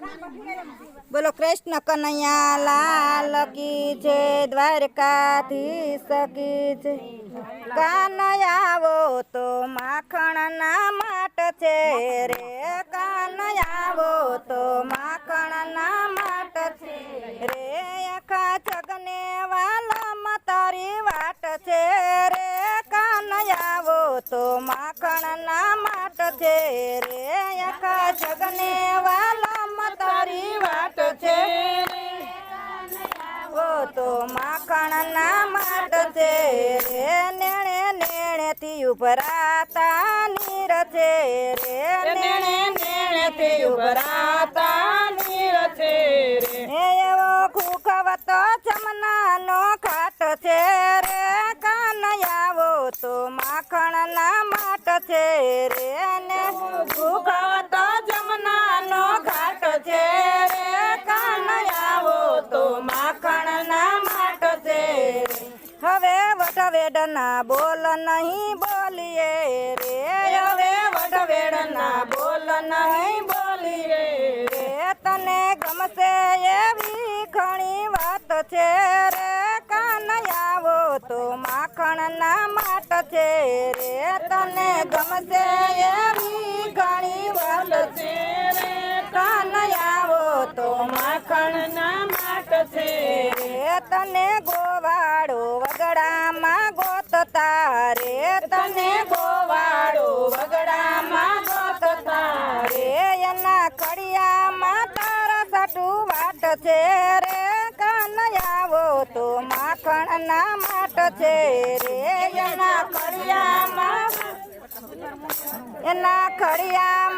बोलो कृष्ण कन्हैया लाल की जय, द्वारकाधीश की जय। कानयावो तो माखण ना माट छे रे, कानयावो तो माखण ना माट छे रे, आखा जगने वाला मतारी वाट छे रे, कानयावो तो माखण ना माट छे रे, आखा जगने वाला मतारी वाट छे वो तो माखण ना माट छे रे, नेणे नेणे थी उभराता नीर छे रे, नेणे नेणे थी उभराता नीर छे रे, एवो खूखवतो जमना नो घाट छे रे, कानयावो तो माखण ना माट छे रे, ने खूखवतो जमना नो घाट छे रे, कानयावो तो माखण ना माट छे रे। हवे वटवेडना बोल नहीं बोलिए रे, हवे वटवेडना बोल नहीं बोलिए रे, तने गमसे एवी घणी वात छे रे, कानयावो तो माखण ना माट छे रे, तने गमसे एवी घणी वात छे रे, कानयावो तो माखण ना माट छे रे, तने गोवाड़ो वगड़ा मा गोतता रे, तने गोवाड़ो वगड़ा मा गोतता रे, एना कड़िया मा तारा सटू वाट छे रे, कानयावो तो माखण ना माट छे रे, एना कड़िया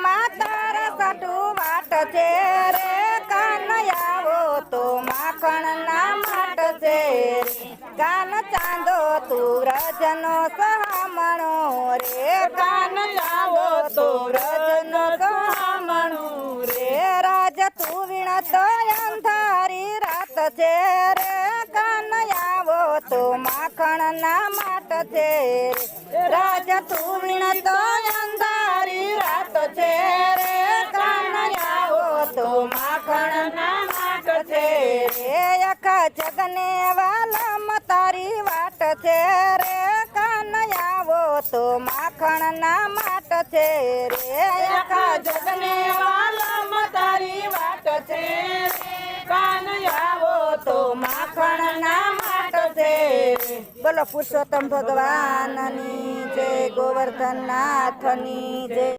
मा तारा सटू वाट छे रे, कानयावो तो माखण ना माट छे रे, कान चांदो तू व्रजनो सहामणो रे, कान चांदो तू व्रजनो सहामणो रे, राज तू वीणतो अंधारी रात छे रे, कानयावो तो माखण ना माट छे रे, राज तू वीणतो अंधारी रात छे रे, कानयावो तो माखण ना माट छे रे, आखा जगने वाला मतारी वाट छे रे, कानयावो तो माखण ना माट छे रे, आखा जगने वाला मतारी वाट छे रे, कानयावो तो माखण ना माट छे रे। बोलो पुरुषोत्तम भगवान नी जय, गोवर्धन नाथ नी जय।